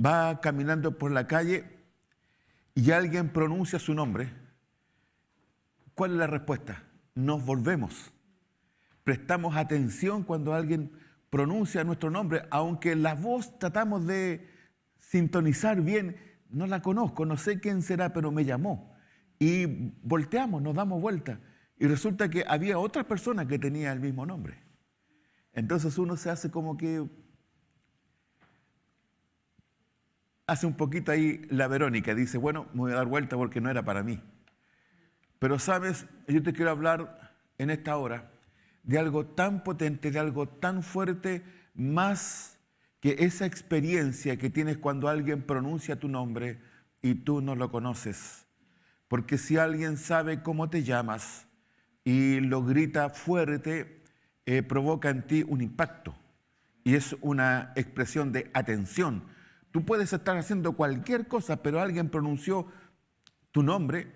va caminando por la calle y alguien pronuncia su nombre, ¿cuál es la respuesta? Nos volvemos. Prestamos atención cuando alguien pronuncia nuestro nombre, aunque la voz tratamos de sintonizar bien, no la conozco, no sé quién será, pero me llamó. Y volteamos, nos damos vuelta. Y resulta que había otra persona que tenía el mismo nombre. Entonces uno se hace como que hace un poquito ahí la Verónica, dice, bueno, me voy a dar vuelta porque no era para mí. Pero sabes, yo te quiero hablar en esta hora de algo tan potente, de algo tan fuerte, más que esa experiencia que tienes cuando alguien pronuncia tu nombre y tú no lo conoces. Porque si alguien sabe cómo te llamas y lo grita fuerte, provoca en ti un impacto. Y es una expresión de atención. Tú puedes estar haciendo cualquier cosa, pero alguien pronunció tu nombre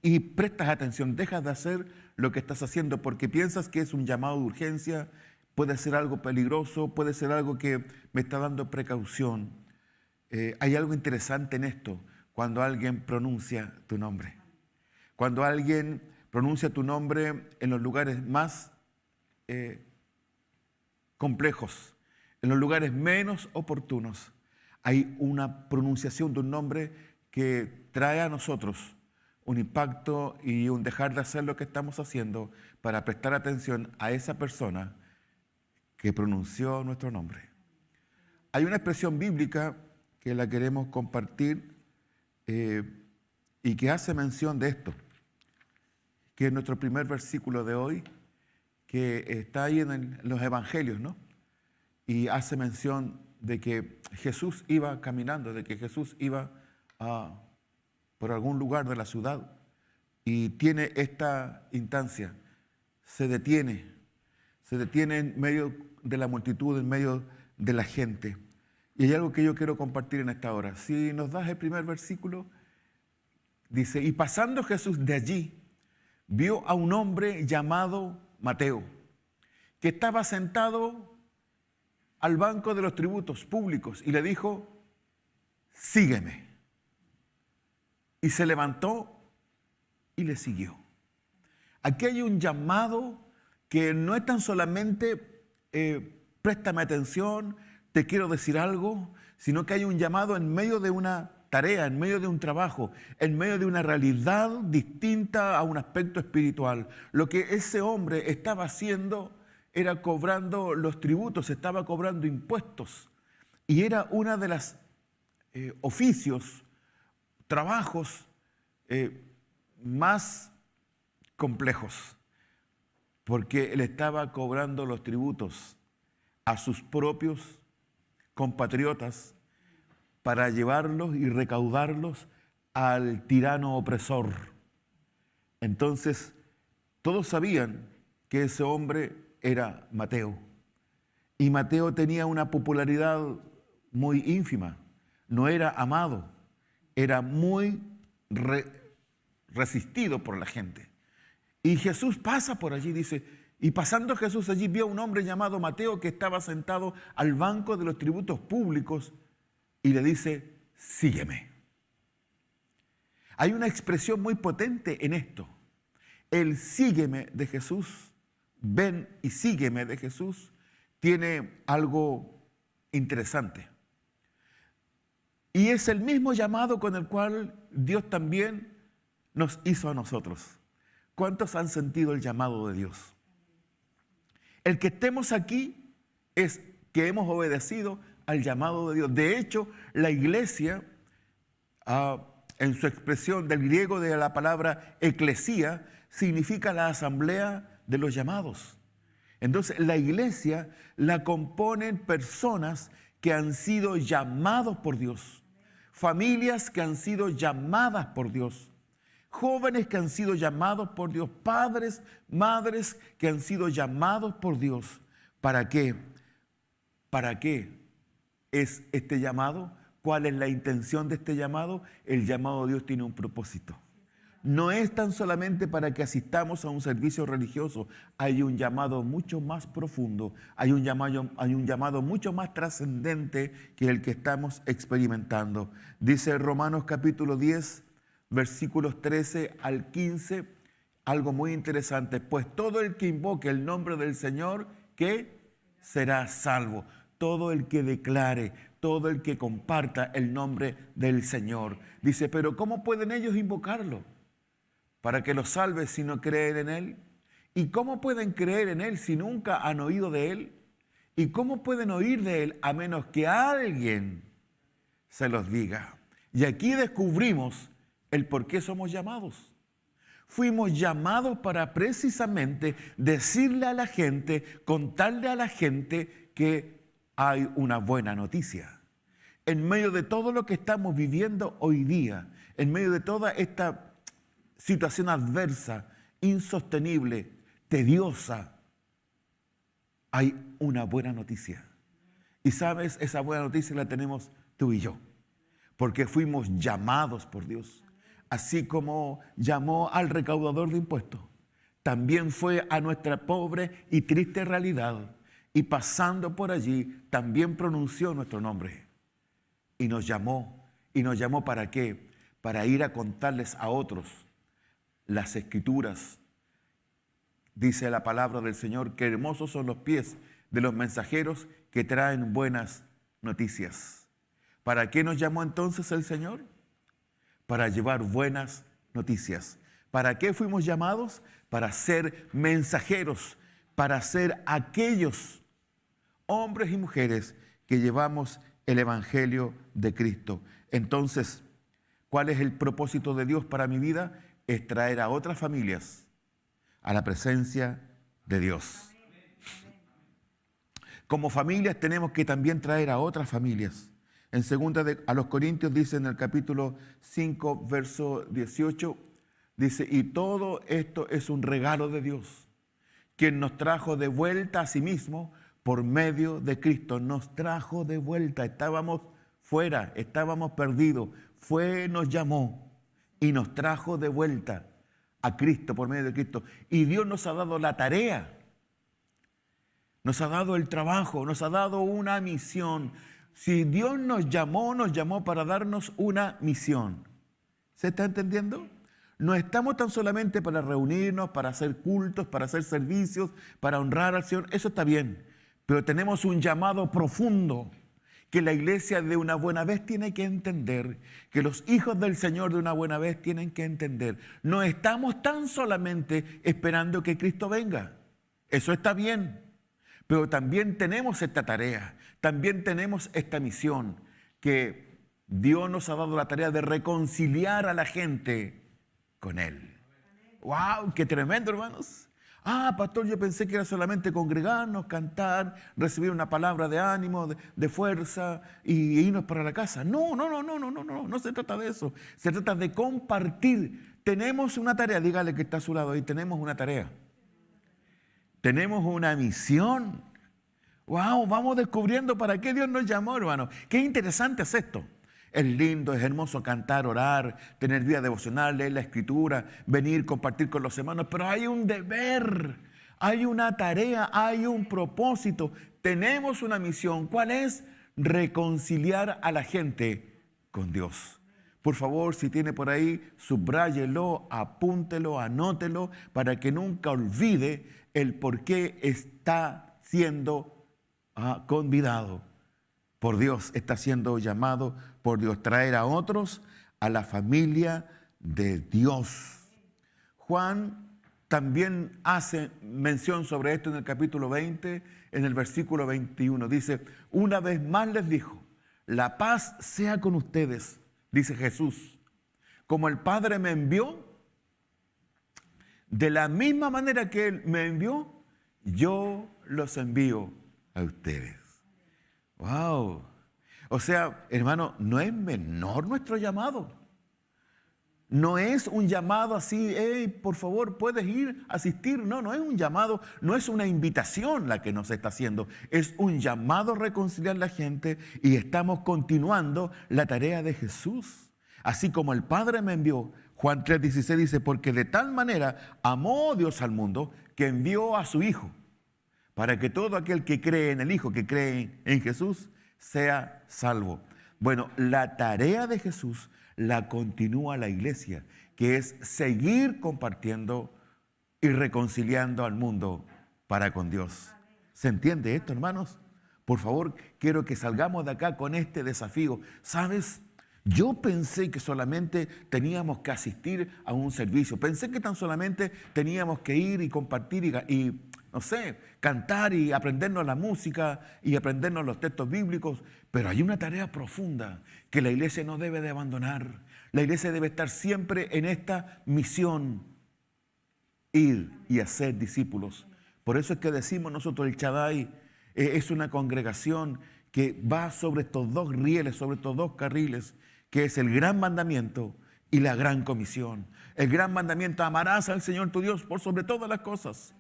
y prestas atención, dejas de hacer lo que estás haciendo porque piensas que es un llamado de urgencia, puede ser algo peligroso, puede ser algo que me está dando precaución. Hay algo interesante en esto, cuando alguien pronuncia tu nombre. Cuando alguien pronuncia tu nombre en los lugares más complejos, en los lugares menos oportunos, hay una pronunciación de un nombre que trae a nosotros un impacto y un dejar de hacer lo que estamos haciendo para prestar atención a esa persona que pronunció nuestro nombre. Hay una expresión bíblica que la queremos compartir y que hace mención de esto, que es nuestro primer versículo de hoy, que está ahí en los evangelios, ¿no? Y hace mención de que Jesús iba caminando, de que Jesús iba por algún lugar de la ciudad y tiene esta instancia, se detiene en medio de la multitud, en medio de la gente. Y hay algo que yo quiero compartir en esta hora. Si nos das el primer versículo, dice, y pasando Jesús de allí, vio a un hombre llamado Mateo, que estaba sentado al banco de los tributos públicos y le dijo, sígueme. Y se levantó y le siguió. Aquí hay un llamado que no es tan solamente préstame atención, te quiero decir algo, sino que hay un llamado en medio de una tarea, en medio de un trabajo, en medio de una realidad distinta a un aspecto espiritual. Lo que ese hombre estaba haciendo era cobrando los tributos, estaba cobrando impuestos. Y era una de las oficios, trabajos más complejos, porque él estaba cobrando los tributos a sus propios compatriotas para llevarlos y recaudarlos al tirano opresor. Entonces, todos sabían que ese hombre era Mateo. Y Mateo tenía una popularidad muy ínfima. No era amado, era muy resistido por la gente. Y Jesús pasa por allí, dice, y pasando Jesús allí vio a un hombre llamado Mateo que estaba sentado al banco de los tributos públicos y le dice, sígueme. Hay una expresión muy potente en esto. El sígueme de Jesús, ven y sígueme de Jesús, tiene algo interesante. Y es el mismo llamado con el cual Dios también nos hizo a nosotros. ¿Cuántos han sentido el llamado de Dios? El que estemos aquí es que hemos obedecido al llamado de Dios. De hecho, la iglesia, en su expresión del griego de la palabra eclesía, significa la asamblea de los llamados. Entonces, la iglesia la componen personas que han sido llamados por Dios, familias que han sido llamadas por Dios, jóvenes que han sido llamados por Dios, padres, madres que han sido llamados por Dios. ¿Para qué? ¿Para qué es este llamado? ¿Cuál es la intención de este llamado? El llamado de Dios tiene un propósito. No es tan solamente para que asistamos a un servicio religioso. Hay un llamado mucho más profundo, hay un llamado mucho más trascendente que el que estamos experimentando. Dice Romanos capítulo 10, versículos 13 al 15, algo muy interesante. Pues todo el que invoque el nombre del Señor, ¿qué? Será salvo. Todo el que declare, todo el que comparta el nombre del Señor. Dice, pero ¿cómo pueden ellos invocarlo para que los salve si no creen en Él? ¿Y cómo pueden creer en Él si nunca han oído de Él? ¿Y cómo pueden oír de Él a menos que alguien se los diga? Y aquí descubrimos el por qué somos llamados. Fuimos llamados para precisamente decirle a la gente, contarle a la gente que hay una buena noticia. En medio de todo lo que estamos viviendo hoy día, en medio de toda esta situación adversa, insostenible, tediosa, hay una buena noticia. Y sabes, esa buena noticia la tenemos tú y yo, porque fuimos llamados por Dios. Así como llamó al recaudador de impuestos, también fue a nuestra pobre y triste realidad, y pasando por allí también pronunció nuestro nombre y nos llamó. ¿Y nos llamó para qué? Para ir a contarles a otros las Escrituras. Dice la palabra del Señor que hermosos son los pies de los mensajeros que traen buenas noticias. ¿Para qué nos llamó entonces el Señor? Para llevar buenas noticias. ¿Para qué fuimos llamados? Para ser mensajeros, para ser aquellos hombres y mujeres que llevamos el Evangelio de Cristo. Entonces, ¿cuál es el propósito de Dios para mi vida? Es traer a otras familias a la presencia de Dios. Como familias tenemos que también traer a otras familias. En 2 a los Corintios dice en el capítulo 5, verso 18, dice, y todo esto es un regalo de Dios, quien nos trajo de vuelta a sí mismo por medio de Cristo. Nos trajo de vuelta, estábamos fuera, estábamos perdidos, nos llamó y nos trajo de vuelta a Cristo por medio de Cristo. Y Dios nos ha dado la tarea, nos ha dado el trabajo, nos ha dado una misión. Si Dios nos llamó para darnos una misión. ¿Se está entendiendo? No estamos tan solamente para reunirnos, para hacer cultos, para hacer servicios, para honrar al Señor. Eso está bien. Pero tenemos un llamado profundo que la iglesia de una buena vez tiene que entender, que los hijos del Señor de una buena vez tienen que entender. No estamos tan solamente esperando que Cristo venga. Eso está bien. Pero también tenemos esta tarea, también tenemos esta misión, que Dios nos ha dado la tarea de reconciliar a la gente con Él. ¡Wow! ¡Qué tremendo, hermanos! Ah, pastor, yo pensé que era solamente congregarnos, cantar, recibir una palabra de ánimo, de fuerza y irnos para la casa. No se trata de eso. Se trata de compartir. Tenemos una tarea, dígale que está a su lado ahí, tenemos una tarea. Tenemos una misión. ¡Wow! Vamos descubriendo para qué Dios nos llamó, hermano. Qué interesante es esto. Es lindo, es hermoso cantar, orar, tener vida devocional, leer la Escritura, venir, compartir con los hermanos, pero hay un deber, hay una tarea, hay un propósito. Tenemos una misión. ¿Cuál es? Reconciliar a la gente con Dios. Por favor, si tiene por ahí, subráyelo, apúntelo, anótelo, para que nunca olvide el por qué está siendo convidado por Dios, está siendo llamado por Dios, traer a otros a la familia de Dios. Juan también hace mención sobre esto en el capítulo 20, en el versículo 21. Dice, una vez más les dijo, la paz sea con ustedes, dice Jesús. Como el Padre me envió, de la misma manera que Él me envió, yo los envío a ustedes. ¡Wow! O sea, hermano, no es menor nuestro llamado. No es un llamado así, hey, por favor, puedes ir a asistir. No es un llamado, no es una invitación la que nos está haciendo. Es un llamado a reconciliar a la gente y estamos continuando la tarea de Jesús. Así como el Padre me envió, Juan 3:16 dice, porque de tal manera amó Dios al mundo que envió a su Hijo, para que todo aquel que cree en el Hijo, que cree en Jesús, sea salvo. Bueno, la tarea de Jesús la continúa la iglesia, que es seguir compartiendo y reconciliando al mundo para con Dios. ¿Se entiende esto, hermanos? Por favor, quiero que salgamos de acá con este desafío. ¿Sabes? Yo pensé que solamente teníamos que asistir a un servicio. Pensé que tan solamente teníamos que ir y compartir y no sé, cantar y aprendernos la música y aprendernos los textos bíblicos. Pero hay una tarea profunda que la iglesia no debe de abandonar. La iglesia debe estar siempre en esta misión: ir y hacer discípulos. Por eso es que decimos nosotros, el Shaddai es una congregación que va sobre estos dos rieles, sobre estos dos carriles, que es el gran mandamiento y la gran comisión. El gran mandamiento: amarás al Señor tu Dios por sobre todas las cosas.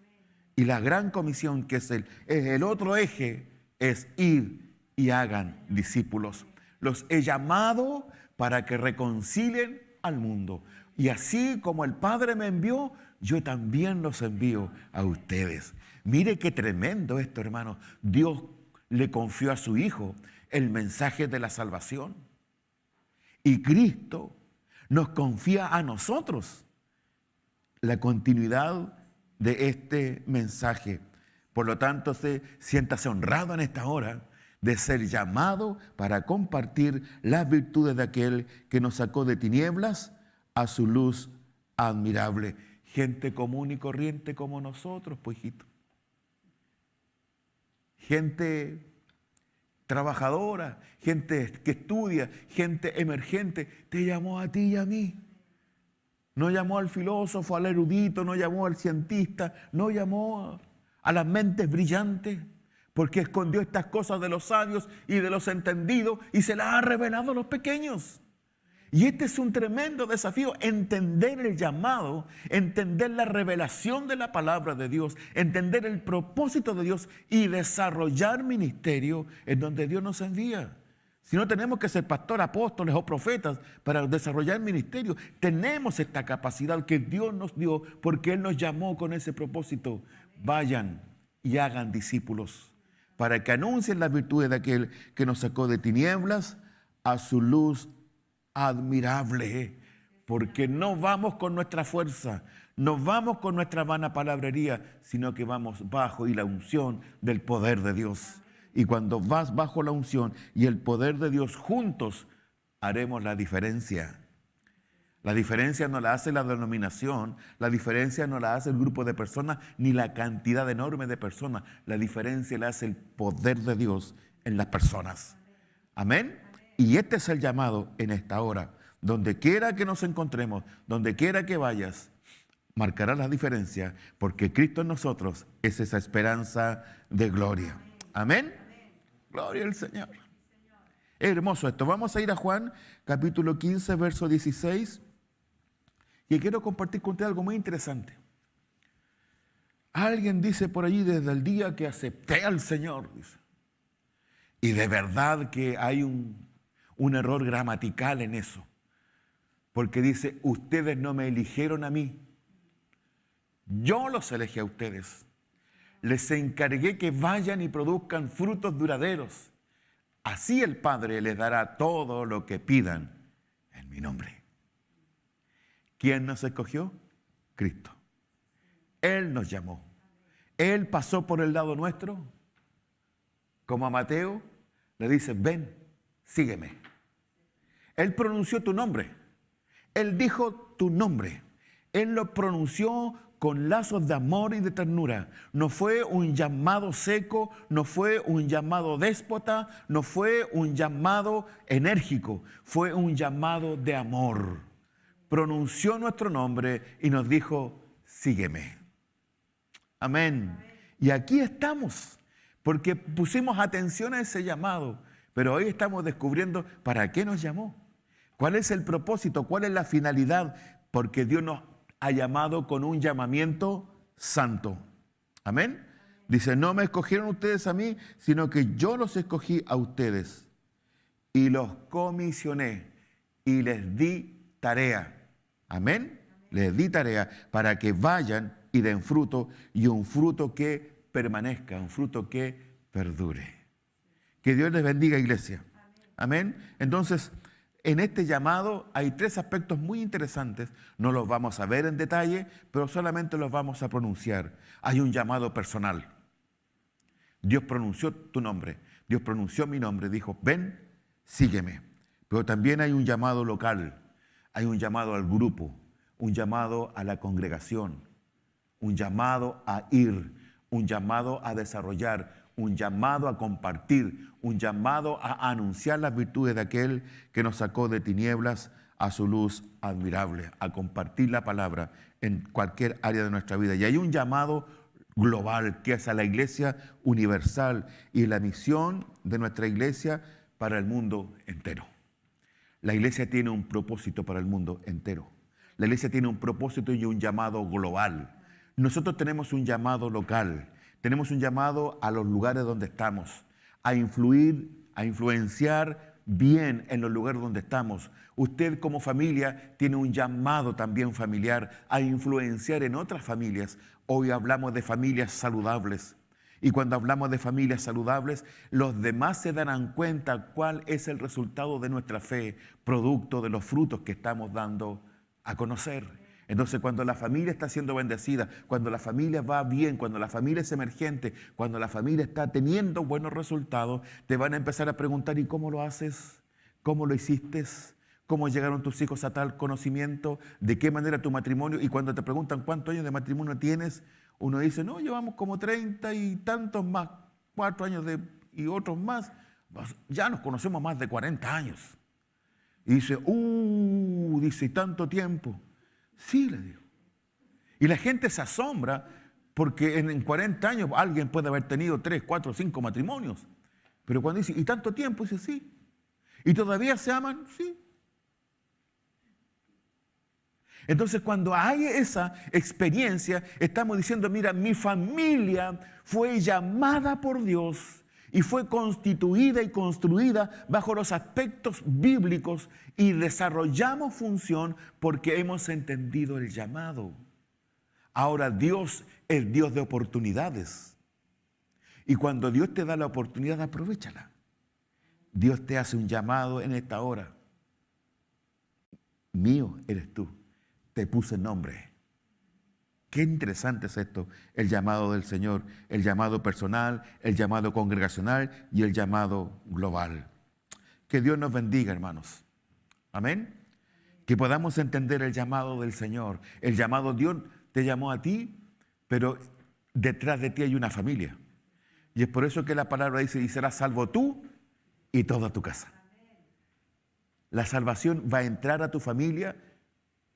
Y la gran comisión, que es el otro eje, es ir y hagan discípulos. Los he llamado para que reconcilien al mundo. Y así como el Padre me envió, yo también los envío a ustedes. Mire qué tremendo esto, hermano. Dios le confió a su Hijo el mensaje de la salvación. Y Cristo nos confía a nosotros la continuidad de este mensaje. Por lo tanto, siéntase honrado en esta hora de ser llamado para compartir las virtudes de aquel que nos sacó de tinieblas a su luz admirable. Gente común y corriente como nosotros, pues, hijito. Gente trabajadora, gente que estudia, gente emergente. Te llamó a ti y a mí. No llamó al filósofo, al erudito, no llamó al cientista, no llamó a las mentes brillantes, porque escondió estas cosas de los sabios y de los entendidos y se las ha revelado a los pequeños. Y este es un tremendo desafío: entender el llamado, entender la revelación de la palabra de Dios, entender el propósito de Dios y desarrollar ministerio en donde Dios nos envía. Si no, tenemos que ser pastores, apóstoles o profetas para desarrollar ministerio. Tenemos esta capacidad que Dios nos dio porque Él nos llamó con ese propósito. Vayan y hagan discípulos para que anuncien las virtudes de aquel que nos sacó de tinieblas a su luz admirable. Porque no vamos con nuestra fuerza, no vamos con nuestra vana palabrería, sino que vamos bajo y la unción del poder de Dios. Y cuando vas bajo la unción y el poder de Dios, juntos haremos la diferencia. La diferencia no la hace la denominación, la diferencia no la hace el grupo de personas, ni la cantidad enorme de personas. La diferencia la hace el poder de Dios en las personas. Amén. Y este es el llamado en esta hora. Donde quiera que nos encontremos, donde quiera que vayas, marcará la diferencia, porque Cristo en nosotros es esa esperanza de gloria. Amén. Gloria al Señor. Es hermoso esto. Vamos a ir a Juan, capítulo 15, verso 16. Y quiero compartir con usted algo muy interesante. Alguien dice por allí: desde el día que acepté al Señor, dice. Y de verdad que hay un error gramatical en eso. Porque dice: ustedes no me eligieron a mí. Yo los elegí a ustedes. Les encargué que vayan y produzcan frutos duraderos. Así el Padre les dará todo lo que pidan en mi nombre. ¿Quién nos escogió? Cristo. Él nos llamó. Él pasó por el lado nuestro. Como a Mateo le dice: ven, sígueme. Él pronunció tu nombre. Él dijo tu nombre. Él lo pronunció con lazos de amor y de ternura. No fue un llamado seco, no fue un llamado déspota, no fue un llamado enérgico, fue un llamado de amor. Pronunció nuestro nombre y nos dijo: sígueme. Amén. Y aquí estamos, porque pusimos atención a ese llamado, pero hoy estamos descubriendo para qué nos llamó. ¿Cuál es el propósito? ¿Cuál es la finalidad? Porque Dios nos ha llamado con un llamamiento santo. Amén. Dice: no me escogieron ustedes a mí, sino que yo los escogí a ustedes y los comisioné y les di tarea. Amén. Les di tarea para que vayan y den fruto, y un fruto que permanezca, un fruto que perdure. Que Dios les bendiga, iglesia. Amén. Entonces, en este llamado hay 3 aspectos muy interesantes. No los vamos a ver en detalle, pero solamente los vamos a pronunciar. Hay un llamado personal. Dios pronunció tu nombre. Dios pronunció mi nombre. Dijo, ven, sígueme. Pero también hay un llamado local. Hay un llamado al grupo. Un llamado a la congregación. Un llamado a ir. Un llamado a desarrollar. Un llamado a compartir, un llamado a anunciar las virtudes de aquel que nos sacó de tinieblas a su luz admirable, a compartir la palabra en cualquier área de nuestra vida. Y hay un llamado global que es a la iglesia universal y la misión de nuestra iglesia para el mundo entero. La iglesia tiene un propósito para el mundo entero. La iglesia tiene un propósito y un llamado global. Nosotros tenemos un llamado local. Tenemos un llamado a los lugares donde estamos, a influir, a influenciar bien en los lugares donde estamos. Usted como familia tiene un llamado también familiar a influenciar en otras familias. Hoy hablamos de familias saludables. Y cuando hablamos de familias saludables, los demás se darán cuenta cuál es el resultado de nuestra fe, producto de los frutos que estamos dando a conocer. Entonces, cuando la familia está siendo bendecida, cuando la familia va bien, cuando la familia es emergente, cuando la familia está teniendo buenos resultados, te van a empezar a preguntar, ¿y cómo lo haces? ¿Cómo lo hiciste? ¿Cómo llegaron tus hijos a tal conocimiento? ¿De qué manera tu matrimonio? Y cuando te preguntan cuántos años de matrimonio tienes, uno dice, no, llevamos como 30 y tantos más, 4 años y otros más. Ya nos conocemos más de 40 años. Y dice, dice, tanto tiempo. Sí, le digo. Y la gente se asombra porque en 40 años alguien puede haber tenido 3, 4, 5 matrimonios. Pero cuando dice, ¿y tanto tiempo? Dice, sí. ¿Y todavía se aman? Sí. Entonces, cuando hay esa experiencia, estamos diciendo, mira, mi familia fue llamada por Dios y fue constituida y construida bajo los aspectos bíblicos y desarrollamos función porque hemos entendido el llamado. Ahora Dios es Dios de oportunidades. Y cuando Dios te da la oportunidad, aprovéchala. Dios te hace un llamado en esta hora. Mío eres tú. Te puse nombre. Qué interesante es esto, el llamado del Señor, el llamado personal, el llamado congregacional y el llamado global. Que Dios nos bendiga, hermanos. Amén. Que podamos entender el llamado del Señor. El llamado, Dios te llamó a ti, pero detrás de ti hay una familia. Y es por eso que la palabra dice, y serás salvo tú y toda tu casa. La salvación va a entrar a tu familia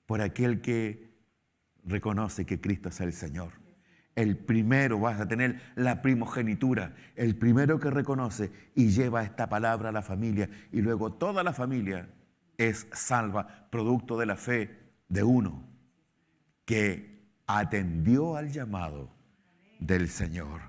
por aquel que reconoce que Cristo es el Señor. El primero, vas a tener la primogenitura, el primero que reconoce y lleva esta palabra a la familia y luego toda la familia es salva, producto de la fe de uno que atendió al llamado del Señor.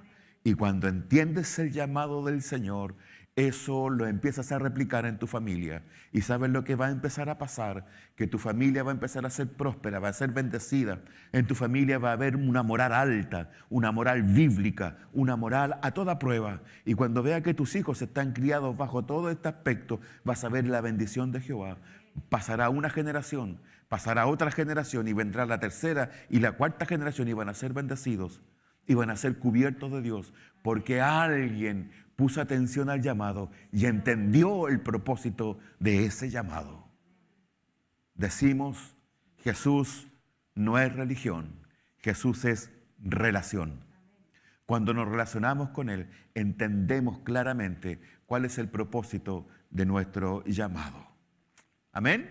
Y cuando entiendes el llamado del Señor, eso lo empiezas a replicar en tu familia. Y sabes lo que va a empezar a pasar, que tu familia va a empezar a ser próspera, va a ser bendecida. En tu familia va a haber una moral alta, una moral bíblica, una moral a toda prueba. Y cuando vea que tus hijos están criados bajo todo este aspecto, vas a ver la bendición de Jehová. Pasará una generación, pasará otra generación y vendrá la tercera y la cuarta generación y van a ser bendecidos y van a ser cubiertos de Dios porque alguien puso atención al llamado y entendió el propósito de ese llamado. Decimos, Jesús no es religión, Jesús es relación. Cuando nos relacionamos con Él, entendemos claramente cuál es el propósito de nuestro llamado. ¿Amén?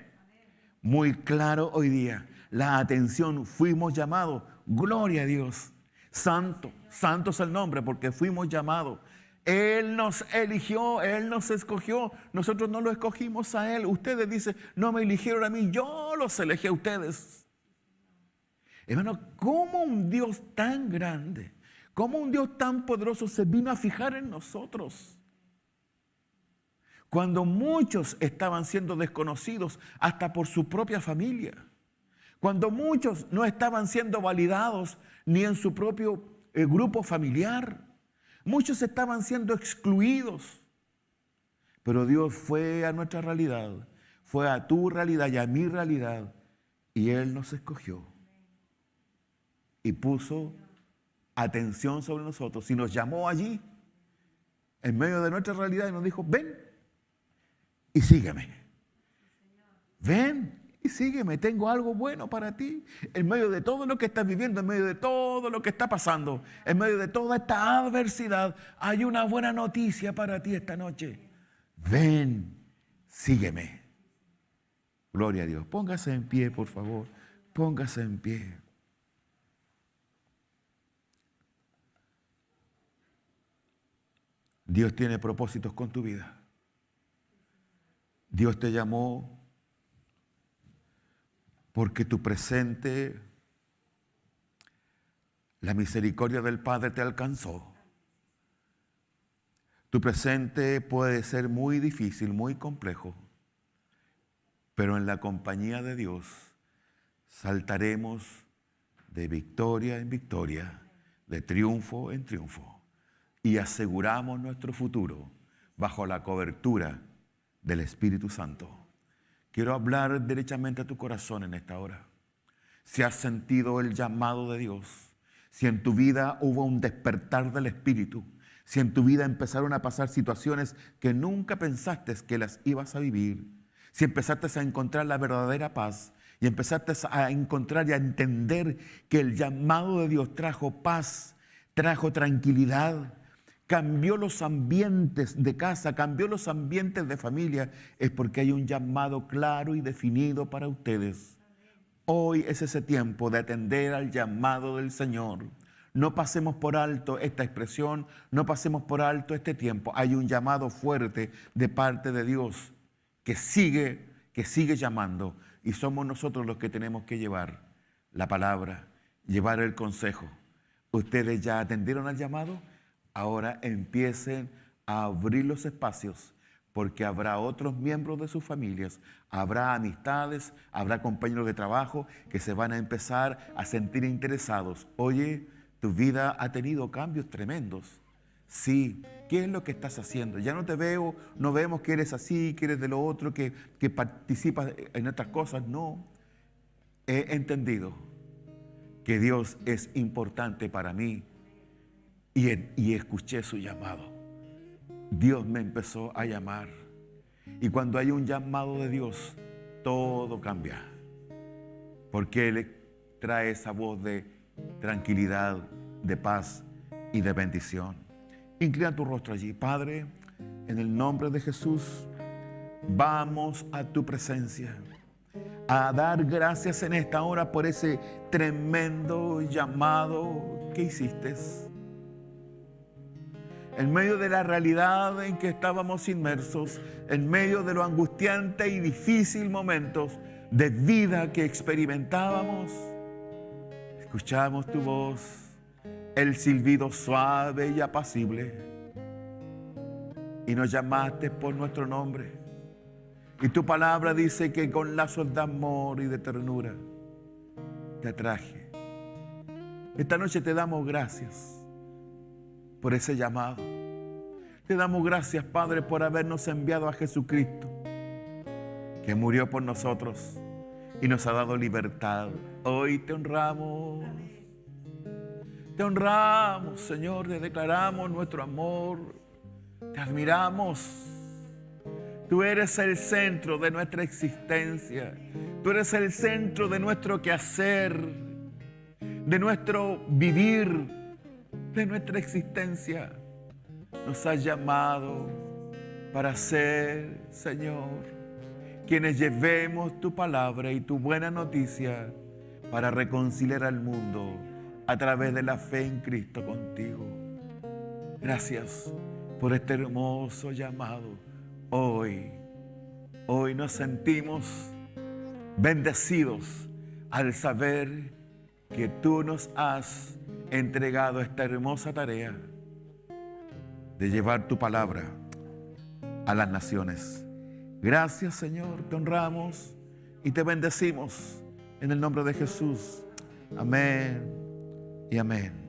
Muy claro hoy día. La atención, fuimos llamados. Gloria a Dios. Santo, santo es el nombre porque fuimos llamados. Él nos eligió, Él nos escogió. Nosotros no lo escogimos a Él. Ustedes dicen, no me eligieron a mí, yo los elegí a ustedes. Hermano, ¿cómo un Dios tan grande, cómo un Dios tan poderoso se vino a fijar en nosotros? Cuando muchos estaban siendo desconocidos hasta por su propia familia. Cuando muchos no estaban siendo validados ni en su propio grupo familiar. Muchos estaban siendo excluidos. Pero Dios fue a nuestra realidad, fue a tu realidad y a mi realidad. Y Él nos escogió. Y puso atención sobre nosotros. Y nos llamó allí, en medio de nuestra realidad, y nos dijo, ven y sígueme. Ven y sígueme, tengo algo bueno para ti. En medio de todo lo que estás viviendo, en medio de todo lo que está pasando, en medio de toda esta adversidad, hay una buena noticia para ti esta noche. Ven, sígueme. Gloria a Dios. Póngase en pie, por favor. Póngase en pie. Dios tiene propósitos con tu vida. Dios te llamó porque tu presente, la misericordia del Padre te alcanzó. Tu presente puede ser muy difícil, muy complejo, pero en la compañía de Dios saltaremos de victoria en victoria, de triunfo en triunfo, y aseguramos nuestro futuro bajo la cobertura del Espíritu Santo. Quiero hablar derechamente a tu corazón en esta hora. Si has sentido el llamado de Dios, si en tu vida hubo un despertar del Espíritu, si en tu vida empezaron a pasar situaciones que nunca pensaste que las ibas a vivir, si empezaste a encontrar la verdadera paz y empezaste a encontrar y a entender que el llamado de Dios trajo paz, trajo tranquilidad, cambió los ambientes de casa, cambió los ambientes de familia, es porque hay un llamado claro y definido para ustedes. Hoy es ese tiempo de atender al llamado del Señor. No pasemos por alto esta expresión, no pasemos por alto este tiempo. Hay un llamado fuerte de parte de Dios que sigue llamando, y somos nosotros los que tenemos que llevar la palabra, llevar el consejo. ¿Ustedes ya atendieron al llamado? Ahora empiecen a abrir los espacios, porque habrá otros miembros de sus familias, habrá amistades, habrá compañeros de trabajo que se van a empezar a sentir interesados. Oye, tu vida ha tenido cambios tremendos. Sí, ¿qué es lo que estás haciendo? Ya no te veo, no vemos que eres así, que eres de lo otro, que participas en otras cosas. No, he entendido que Dios es importante para mí y escuché su llamado. Dios me empezó a llamar. Y cuando hay un llamado de Dios, todo cambia. Porque Él trae esa voz de tranquilidad, de paz y de bendición. Inclina tu rostro allí. Padre, en el nombre de Jesús, vamos a tu presencia a dar gracias en esta hora por ese tremendo llamado que hiciste. En medio de la realidad en que estábamos inmersos, en medio de los angustiantes y difíciles momentos de vida que experimentábamos, escuchamos tu voz, el silbido suave y apacible, y nos llamaste por nuestro nombre. Y tu palabra dice que con lazos de amor y de ternura te atraje. Esta noche te damos gracias por ese llamado. Te damos gracias, Padre, por habernos enviado a Jesucristo, que murió por nosotros y nos ha dado libertad. Hoy te honramos. Te honramos, Señor, te declaramos nuestro amor. Te admiramos. Tú eres el centro de nuestra existencia. Tú eres el centro de nuestro quehacer, de nuestro vivir, de nuestra existencia. Nos has llamado para ser, Señor, quienes llevemos tu palabra y tu buena noticia para reconciliar al mundo a través de la fe en Cristo contigo. Gracias por este hermoso llamado. Hoy nos sentimos bendecidos al saber que tú nos has entregado esta hermosa tarea de llevar tu palabra a las naciones. Gracias, Señor, te honramos y te bendecimos en el nombre de Jesús. Amén y amén.